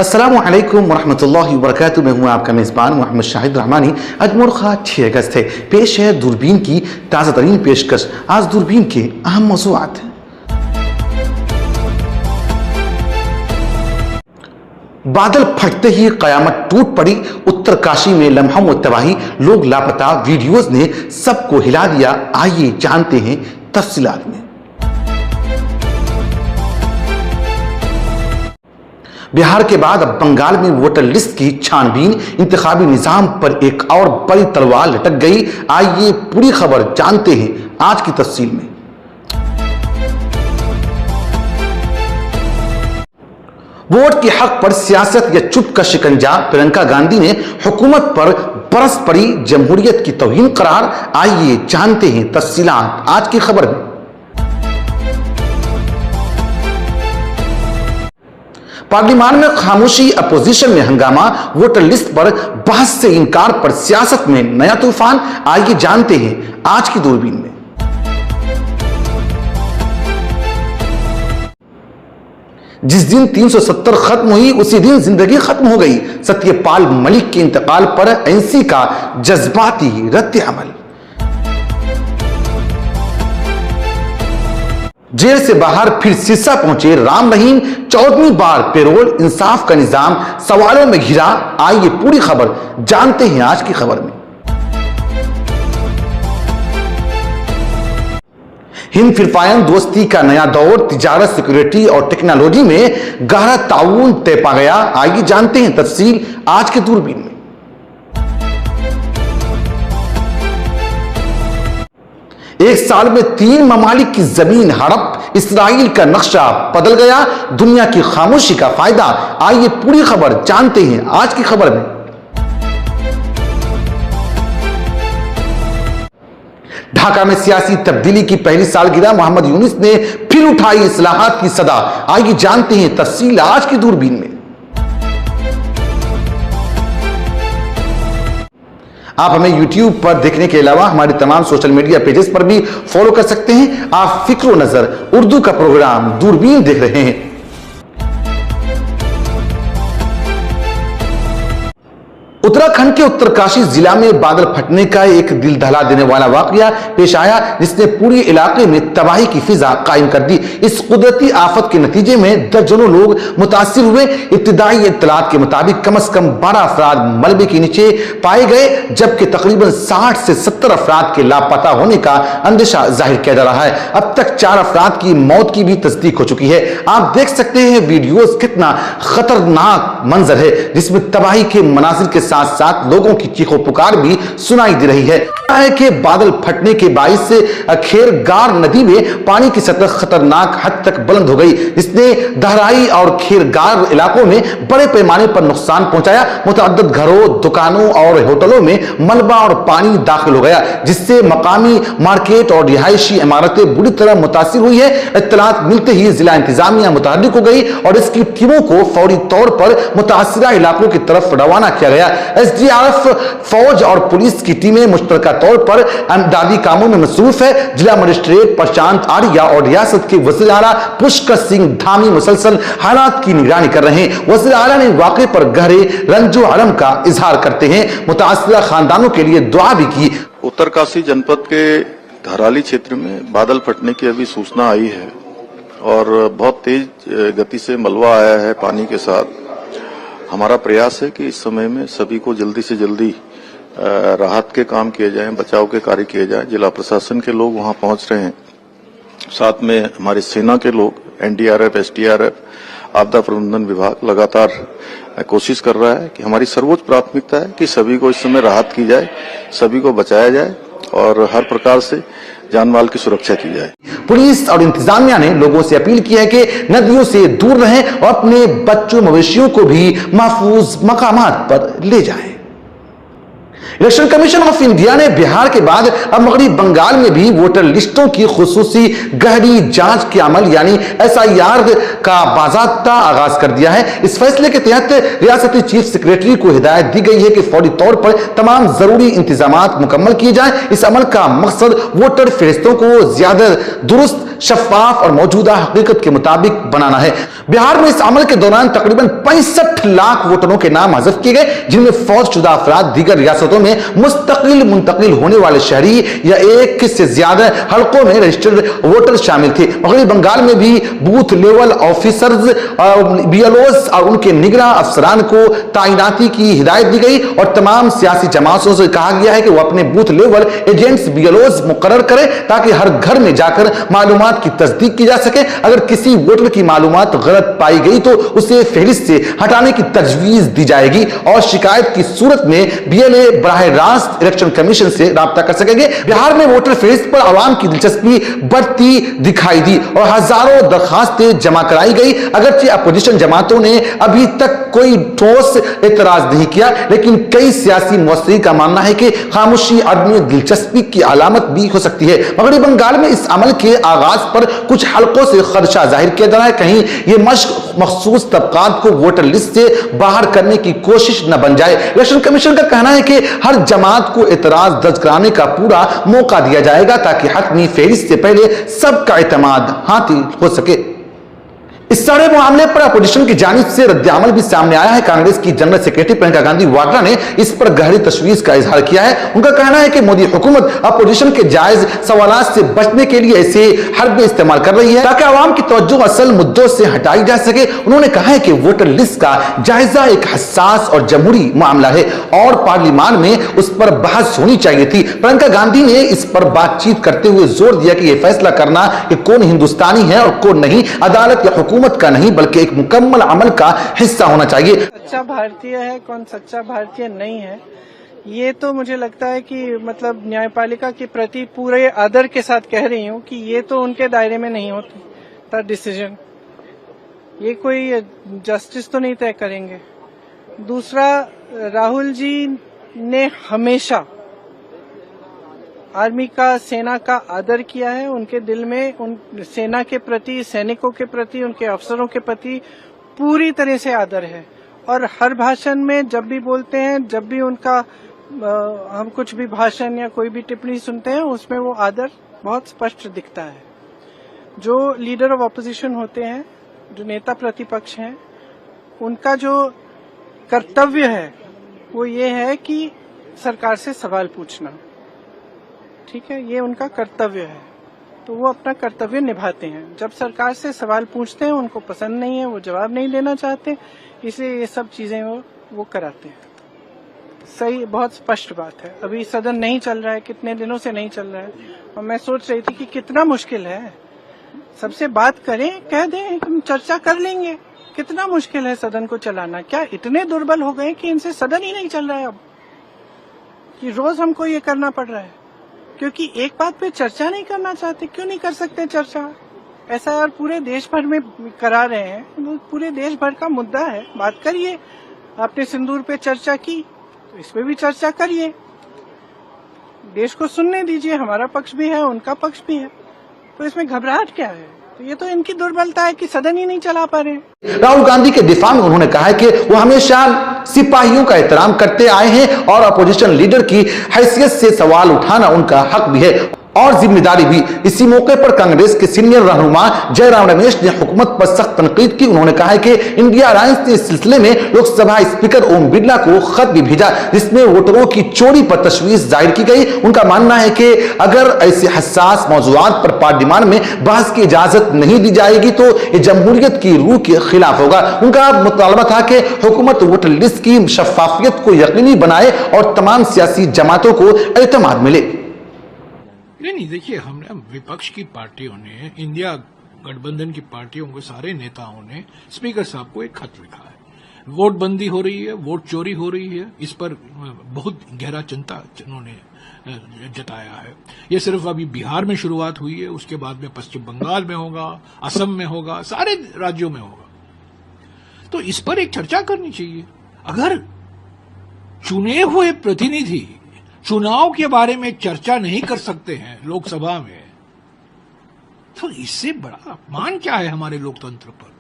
السلام علیکم ورحمۃ اللہ وبرکاتہ. میں ہوں آپ کا میزبان محمد شاہد رحمانی. آج مورخہ 6 اگست ہے. پیش ہے دوربین کی تازہ ترین پیشکش. آج دوربین کے اہم موضوعات. بادل پھٹتے ہی قیامت ٹوٹ پڑی. اترکاشی میں لمحوں و تباہی. لوگ لاپتہ. ویڈیوز نے سب کو ہلا دیا. آئیے جانتے ہیں تفصیلات میں. بہار کے بعد اب بنگال میں ووٹر لسٹ کی چھان بین. انتخابی نظام پر ایک اور بڑی تلوار لٹک گئی. آئیے پوری خبر جانتے ہیں آج کی تفصیل میں. ووٹ کے حق پر سیاست یا چپ کا شکنجہ. پرینکا گاندھی نے حکومت پر برس پڑی جمہوریت کی توہین قرار. آئیے جانتے ہیں تفصیلات آج کی خبر میں. پارلیمان میں خاموشی. اپوزیشن میں ہنگامہ. ووٹر لسٹ پر بحث سے انکار پر سیاست میں نیا طوفان. آئیے جانتے ہیں آج کی دوربین میں. جس دن 370 ختم ہوئی اسی دن زندگی ختم ہو گئی. ستیہ پال ملک کے انتقال پر NC کا جذباتی رد عمل. جیل سے باہر پھر سرسا پہنچے رام رحیم. 14ویں بار پیرول. انصاف کا نظام سوالوں میں گھرا. آئیے پوری خبر جانتے ہیں آج کی خبر میں. ہند فلپائن دوستی کا نیا دور. تجارت, سیکورٹی اور ٹیکنالوجی میں گہرا تعاون طے پا گیا. آئیے جانتے ہیں تفصیل آج کے دوربین میں. ایک سال میں 3 ممالک کی زمین ہڑپ. اسرائیل کا نقشہ بدل گیا. دنیا کی خاموشی کا فائدہ. آئیے پوری خبر جانتے ہیں آج کی خبر میں. ڈھاکہ میں سیاسی تبدیلی کی پہلی سالگرہ. محمد یونس نے پھر اٹھائی اصلاحات کی صدا. آئیے جانتے ہیں تفصیل آج کی دوربین میں. آپ ہمیں YouTube پر دیکھنے کے علاوہ ہمارے تمام سوشل میڈیا پیجز پر بھی فالو کر سکتے ہیں. آپ فکر و نظر اردو کا پروگرام دوربین دیکھ رہے ہیں. اتراکھنڈ کے اترکاشی ضلع میں بادل پھٹنے کا ایک دل دہلا دینے والا واقعہ پیش آیا جس نے پورے علاقے میں تباہی کی فضا قائم کر دی. اس قدرتی آفت کے نتیجے میں درجنوں لوگ متاثر ہوئے. ابتدائی اطلاعات کے مطابق کم از کم 12 افراد ملبے کے نیچے پائے گئے جبکہ تقریباً 60 سے 70 افراد کے لاپتہ ہونے کا اندیشہ ظاہر کیا جا رہا ہے. اب تک 4 افراد کی موت کی بھی تصدیق ہو چکی ہے. آپ دیکھ سکتے ہیں ویڈیوز کتنا خطرناک منظر ہے جس میں تباہی کے مناظر کے ساتھ ساتھ لوگوں کی چیخو پکار بھی سنائی دے رہی ہے. کہ بادل پھٹنے کے باعث سے کھیرگار ندی میں پانی کی سطح خطرناک حد تک بلند ہو گئی جس نے دہرائی اور کھیرگار علاقوں میں بڑے پیمانے پر نقصان پہنچایا. متعدد گھروں, دکانوں اور ہوٹلوں میں ملبہ اور پانی داخل ہو گیا جس سے مقامی مارکیٹ اور رہائشی عمارتیں بری طرح متاثر ہوئی ہے. اطلاعات ملتے ہی ضلع انتظامیہ متحرک ہو گئی اور اس کی ٹیموں کو فوری طور پر متاثرہ علاقوں کی طرف روانہ کیا گیا. SDRF, فوج اور پولیس کی ٹیمیں مشترکہ طور پر امدادی کاموں میں مصروف ہے. ضلع مجسٹریٹ پرشانت آریہ اور ریاست کے وزیر اعلیٰ پشکر سنگھ دھامی مسلسل حالات کی نگرانی کر رہے ہیں. وزیر اعلیٰ نے واقعے پر گہرے رنج و الم کا اظہار کرتے ہیں متاثرہ خاندانوں کے لیے دعا بھی کی. اترکاشی جنپد کے دھرالی چھیتر میں بادل پھٹنے کی ابھی سوچنا آئی ہے اور بہت تیز گتی سے ملبہ آیا ہے پانی کے ساتھ. ہمارا پریاس ہے کہ اس سمے میں سبھی کو جلدی سے جلدی راحت کے کام کیے جائیں, بچاؤ کے کاریہ کیے جائیں. ضلع پرشاسن کے لوگ وہاں پہنچ رہے ہیں, ساتھ میں ہماری سینا کے لوگ, NDRF, SDRF, آپدا پربندھن وبھاگ لگاتار کوشش کر رہا ہے کہ ہماری سرووچ پراتمکتا ہے کہ سبھی کو اس سمے راحت کی جائے, سبھی کو بچایا جائے اور ہر پرکار سے جان مال کی سرکشا کی جائے. پولیس اور انتظامیہ نے لوگوں سے اپیل کی ہے کہ ندیوں سے دور رہیں اور اپنے بچوں مویشیوں کو بھی محفوظ مقامات پر لے جائیں. इलेक्शन कमीशन ऑफ इंडिया ने बिहार के बाद अब मगरबी बंगाल में भी वोटर लिस्टों की खुसूसी गहरी जांच के अमल यानी SIR का बाज़ाब्ता आगाज कर दिया है। इस फैसले के तहत रियासती चीफ सेक्रेटरी को हिदायत दी गई है कि फौरी तौर पर तमाम जरूरी इंतजामात मुकम्मल किए जाएं। इस अमल का मकसद वोटर फहरिस्तों को ज्यादा दुरुस्त, शफाफ और मौजूदा हकीकत के मुताबिक बनाना है। बिहार में इस अमल के दौरान तकरीबन 65 लाख वोटरों के नाम हज़फ किए गए, जिनमें फौजशुदा अफराद दीगर रियासतों में मुंतकिल होने वाले शहरी या एक से ज्यादा हलकों में रजिस्टर्ड वोटर शामिल थे। मगरबी बंगाल में भी बूथ लेवल ऑफिसर्स, BLOs और उनके निगरां अफसरान को तैनाती की हिदायत दी गई और तमाम सियासी जमातों से कहा गया है कि वो अपने बूथ लेवल एजेंट्स BLOs मुकर्रर करें ताकि हर घर में जाकर मालूमात की तस्दीक की जा सके। अगर किसी वोटर की मालूमात गलत पाई गई तो उसे फहरिस्त से हटाने की तजवीज दी जाएगी और शिकायत की सूरत में BLA बराह रास्त इलेक्शन कमीशन से राब्ता कर सकेंगे। बिहार में वोटर फहरिस्त पर आवाम की दिलचस्पी बढ़ती दिखाई दी और हजारों दरखास्तें जमा कराई गई। अगरचे अपोजिशन जमातों ने अभी तक कोई ठोस एतराज नहीं किया, लेकिन कई सियासी मौसरी का मानना है कि खामोशी आदमी दिलचस्पी की अलामत भी हो सकती है। मगरबी बंगाल में इस अमल के आगाज पर कुछ हलकों से खदशा जाहिर किया जा रहा है, कहीं ये मशक मखसूस तबकात को वोटर लिस्ट से बाहर करने की कोशिश न बन जाए। इलेक्शन कमीशन का कहना है कि हर जमात को एतराज दर्ज कराने का पूरा मौका दिया जाएगा ताकि हतमी फहरिस्त से पहले सबका एतमाद हासिल हो सके। इस सारे मामले पर अपोजिशन की जानिब से रद्द-ए-अमल भी सामने आया है। कांग्रेस की जनरल सेक्रेटरी प्रियंका गांधी वाड्रा ने इस पर गहरी तशवीश का इजहार किया है। उनका कहना है कि मोदी हुकूमत अपोजिशन के जायज सवालात से बचने के लिए ऐसे हरबे इस्तेमाल कर रही है ताकि आवाम की तवज्जो असल मुद्दों से हटाई जा सके। उन्होंने कहा है कि वोटर लिस्ट का जायजा एक हसास और जमहूरी मामला है और पार्लियामान में उस पर बहस होनी चाहिए थी। प्रियंका गांधी ने इस पर बातचीत करते हुए जोर दिया कि यह फैसला करना कि कौन हिंदुस्तानी है और कौन नहीं, अदालत या हुकूमत का नहीं बल्कि एक मुकम्मल अमल का हिस्सा होना चाहिए। सच्चा भारतीय है, कौन सच्चा भारतीय नहीं है, ये तो मुझे लगता है कि मतलब न्यायपालिका के प्रति पूरे आदर के साथ कह रही हूँ कि ये तो उनके दायरे में नहीं होता डिसीजन। ये कोई जस्टिस तो नहीं तय करेंगे। दूसरा, राहुल जी ने हमेशा आर्मी का, सेना का आदर किया है। उनके दिल में उन सेना के प्रति, सैनिकों के प्रति, उनके अफसरों के प्रति पूरी तरह से आदर है और हर भाषण में जब भी बोलते हैं, जब भी उनका हम कुछ भी भाषण या कोई भी टिप्पणी सुनते हैं उसमें वो आदर बहुत स्पष्ट दिखता है। जो लीडर ऑफ ऑपोजिशन होते हैं, जो नेता प्रतिपक्ष हैं, उनका जो कर्तव्य है वो ये है कि सरकार से सवाल पूछना, ठीक है, ये उनका कर्तव्य है, तो वो अपना कर्तव्य निभाते हैं। जब सरकार से सवाल पूछते हैं, उनको पसंद नहीं है, वो जवाब नहीं देना चाहते, इसलिए ये सब चीजें वो कराते हैं। सही, बहुत स्पष्ट बात है। अभी सदन नहीं चल रहा है, कितने दिनों से नहीं चल रहा है, और मैं सोच रही थी कि कितना मुश्किल है, सबसे बात करें, कह दें हम चर्चा कर लेंगे। कितना मुश्किल है सदन को चलाना। क्या इतने दुर्बल हो गए कि इनसे सदन ही नहीं चल रहा है अब, कि रोज हमको ये करना पड़ रहा है क्योंकि एक बात पे चर्चा नहीं करना चाहते। क्यों नहीं कर सकते चर्चा? ऐसा यार पूरे देश भर में करा रहे हैं, पूरे देश भर का मुद्दा है, बात करिए। आपने सिंदूर पे चर्चा की तो इस पे भी चर्चा करिए, देश को सुनने दीजिए। हमारा पक्ष भी है, उनका पक्ष भी है, तो इसमें घबराहट क्या है? तो ये तो इनकी दुर्बलता है कि सदन ही नहीं चला पा रहे। राहुल गांधी के दिफा में उन्होंने कहा है कि वो हमेशा सिपाहियों का एहतराम करते आए हैं और अपोजिशन लीडर की हैसियत से सवाल उठाना उनका हक भी है और जिम्मेदारी भी। इसी मौके पर कांग्रेस के सीनियर रहनुमा जयराम रमेश ने हुकूमत पर सख्त तनकीद की। उन्होंने कहा है कि इंडिया अलायंस ने इस सिलसिले में लोकसभा स्पीकर ओम बिरला को खत भी भेजा जिसमें वोटरों की चोरी पर तशवीश जाहिर की गई। उनका मानना है कि अगर ऐसे हसास मौजूदात पर पार्लियामान में बहस की इजाजत नहीं दी जाएगी तो ये जमहूरियत की रूह के खिलाफ होगा। उनका मुतालबा था कि हुकूमत वोटर लिस्ट की शफाफियत को यकीनी बनाए और तमाम सियासी जमातों को एतमाद मिले। नहीं, देखिए, हमने विपक्ष की पार्टियों ने, इंडिया गठबंधन की पार्टियों के सारे नेताओं ने स्पीकर साहब को एक खत लिखा है। वोट बंदी हो रही है, वोट चोरी हो रही है, इस पर बहुत गहरा चिंता उन्होंने जताया है। ये सिर्फ अभी बिहार में शुरुआत हुई है, उसके बाद में पश्चिम बंगाल में होगा, असम में होगा, सारे राज्यों में होगा। तो इस पर एक चर्चा करनी चाहिए। अगर चुने हुए प्रतिनिधि चुनाव के बारे में चर्चा नहीं कर सकते हैं लोकसभा में, तो इससे बड़ा अपमान क्या है हमारे लोकतंत्र पर।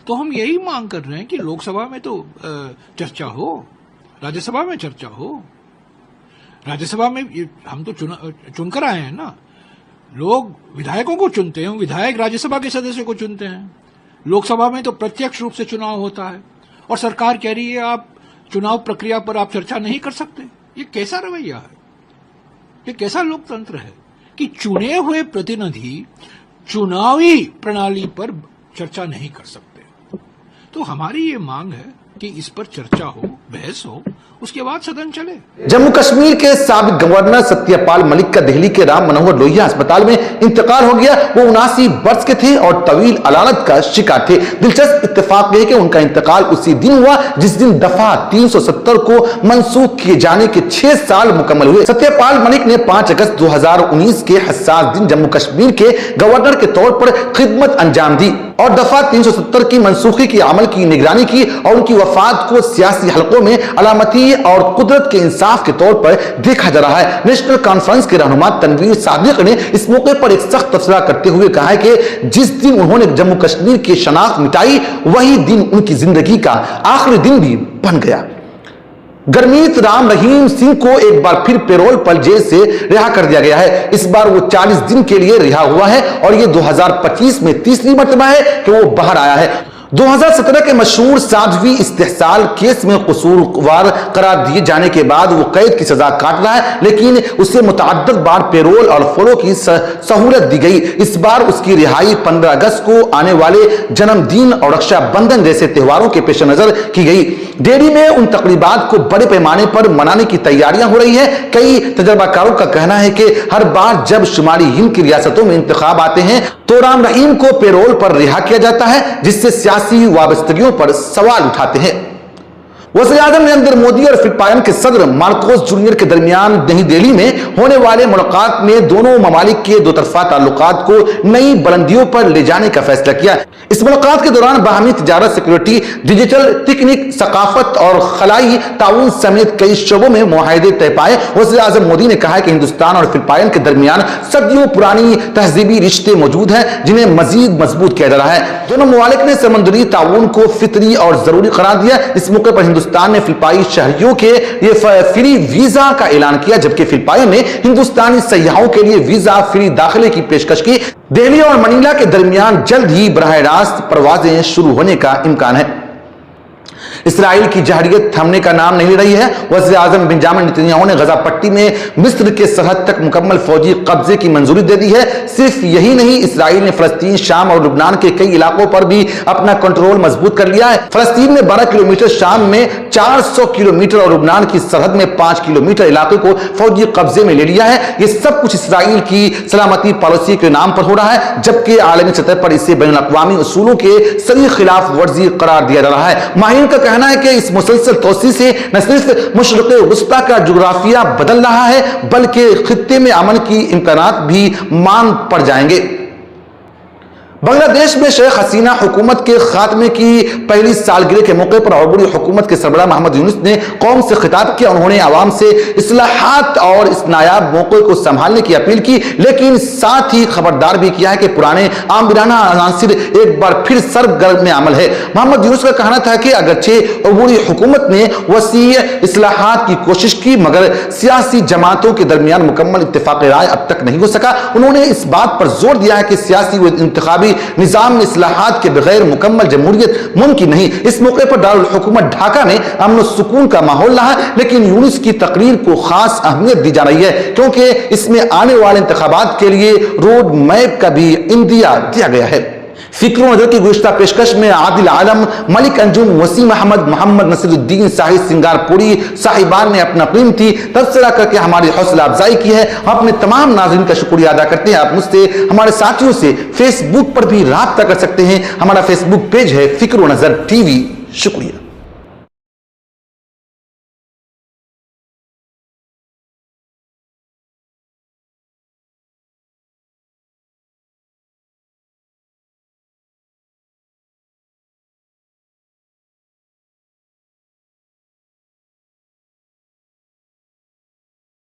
तो हम यही मांग कर रहे हैं कि लोकसभा में तो चर्चा हो, राज्यसभा में चर्चा हो। राज्यसभा में हम तो चुनकर आए हैं ना, लोग विधायकों को चुनते हैं, विधायक राज्यसभा के सदस्य को चुनते हैं। लोकसभा में तो प्रत्यक्ष रूप से चुनाव होता है और सरकार कह रही है आप चुनाव प्रक्रिया पर आप चर्चा नहीं कर सकते। ये कैसा रवैया है, ये कैसा लोकतंत्र है कि चुने हुए प्रतिनिधि चुनावी प्रणाली पर चर्चा नहीं कर सकते। तो हमारी ये मांग है कि इस पर चर्चा हो, बहस हो, उसके बाद सदन चले। जम्मू कश्मीर के साबिक गवर्नर सत्यपाल मलिक का दिल्ली के राम मनोहर लोहिया अस्पताल में इंतकाल हो गया। वो 79 वर्ष के थे और तवील अलानत का शिकार थे। दिलचस्प इत्तेफाक है कि उनका इंतकाल उसी दिन हुआ जिस दिन दफा 370 को मंसूख किए जाने के 6 साल मुकम्मल हुए। सत्यपाल मलिक ने 5 अगस्त 2019 के हसास दिन जम्मू कश्मीर के गवर्नर के तौर पर खिदमत अंजाम दी और दफा 370 की मंसूखी के अमल की निगरानी की और उनकी वफात को सियासी हलकों में अलामती और कुदरत के इंसाफ के तौर पर देखा जा रहा है। नेशनल कॉन्फ्रेंस के रहनुमा तनवीर सादिक ने इस मौके पर एक सख्त तबसरा करते हुए कहा है कि जिस दिन उन्होंने जम्मू कश्मीर की शनाख्त मिटाई वही दिन उनकी जिंदगी का आखिरी दिन भी बन गया। गुरमीत राम रहीम सिंह को एक बार फिर पेरोल पर जेल से रिहा कर दिया गया है। इस बार वो 40 दिन के लिए रिहा हुआ है और ये 2025 में तीसरी मर्तबा है कि वो बाहर आया है। 2017 के मशहूर साध्वी इस्तेहसाल केस में कसूरवार करार दिए जाने के बाद वो कैद की सजा काट रहा है, लेकिन उसे मुतअद्दिद बार पेरोल और फॉलो की सहूलत दी गई। इस बार उसकी रिहाई 15 अगस्त को आने वाले जन्मदिन और रक्षाबंधन जैसे त्योहारों के पेश नजर की गई। डेरी में उन तकरीबात को बड़े पैमाने पर मनाने की तैयारियां हो रही है। कई तजर्बाकारों का कहना है कि हर बार जब शुमारी हिंद की रियासतों में इंतखाब आते हैं तो राम रहीम को पेरोल पर रिहा किया जाता है, जिससे सियासी वाबस्तगियों पर सवाल उठाते हैं। वज़ीर-ए-आज़म नरेंद्र मोदी और फिलिपाइन के सदर मार्कोस जूनियर के दरमियान नई दिल्ली में होने वाले मुलाकात में दोनों ममालिक के दो तरफा ताल्लुकात को नई बुलंदियों पर ले जाने का फैसला किया। इस मुलाकात के दौरान बाहमी तिजारत, सिक्योरिटी, डिजिटल तकनीक, सकाफत और खलाई ताउन समेत कई शोबों में मुआहदे तय पाए। वज़ीर-ए-आज़म मोदी ने कहा कि हिंदुस्तान और फिलिपाइन के दरमियान सदियों पुरानी तहजीबी रिश्ते मौजूद हैं जिन्हें मजीद मजबूत किया जा रहा है। दोनों ममालिक ने समंदरी ताउन को फितरी और जरूरी करार दिया। इस मौके पर हिंदुस्तान ने फिलिपाई शहरियों के लिए फ्री वीजा का ऐलान किया, जबकि फिलिपाइन ने हिंदुस्तानी सयाहों के लिए वीजा फ्री दाखिले की पेशकश की। दिल्ली और मनीला के दरमियान जल्द ही बराह रास्त परवाजें शुरू होने का इम्कान है। इसराइल की जहरियत थमने का नाम नहीं ले रही है। वज़ीर-ए-आज़म बेंजामिन नेतन्याहू ने गजा पट्टी में मिस्र के सरहद तक मुकम्मल फौजी कब्जे की मंजूरी दे दी है। सिर्फ यही नहीं, इसराइल ने फलस्तीन, शाम और लुबनान के कई इलाकों पर भी अपना कंट्रोल मजबूत कर लिया है। फलस्तीन में 12 किलोमीटर, शाम में 400 किलोमीटर और लुबनान की सरहद में 5 किलोमीटर इलाके को फौजी कब्जे में ले लिया है। ये सब कुछ इसराइल की सलामती पॉलिसी के नाम पर हो रहा है, जबकि आलमी सतह पर इसे बैनुल अक़वामी उसूलों के सही खिलाफ वर्जी करार दिया जा रहा है। माहिरीन का कहना है कि इस मुसलसल तोसी से न सिर्फ मशरिक़े वुस्ता का जुग्राफिया बदल रहा है, बल्कि खित्ते में अमन की इम्कानात भी मान पड़ जाएंगे। बांग्लादेश में शेख हसीना हुकूमत के खात्मे की पहली सालगिरह के मौके पर अरबी हुकूमत के सरबराह मोहम्मद यूनुस ने कौम से खिताब किया। उन्होंने आवाम से इस्लाहात और इस नायाब मौके को संभालने की अपील की, लेकिन साथ ही खबरदार भी किया है कि पुराने आमिराना अनासिर एक बार फिर सरगर्म में अमल है। मोहम्मद यूनुस का कहना था कि अगरचे अरबी हुकूमत ने वसी इस्लाहात की कोशिश की, मगर सियासी जमातों के दरमियान मुकम्मल इत्तेफाक राय अब तक नहीं हो सका। उन्होंने इस बात पर जोर दिया है कि सियासी व इंतखाबी निजाम में इस्लाहात के बगैर मुकम्मल जमहूरियत मुमकिन नहीं। इस मौके पर दारुल हुकूमत ढाका में अमन और सुकून का माहौल रहा, लेकिन यूनुस की तकरीर को खास अहमियत दी जा रही है क्योंकि इसमें आने वाले इंतखाबात के लिए रोड मैप का भी इंदिया दिया गया है। फिक्र नजर की गुज़िश्ता पेशकश में आदिल आलम, मलिक अंजुम, वसीम अहमद, मोहम्मद नसीरुद्दीन, शाहिद सिंगारपुरी साहिबान ने अपना कीमती तबसरा करके हमारी हौसला अफजाई की है। हम अपने तमाम नाज़रीन का शुक्रिया अदा करते हैं। आप मुझसे, हमारे साथियों से फेसबुक पर भी राब्ता कर सकते हैं। हमारा फेसबुक पेज है फिक्र नजर टीवी। शुक्रिया।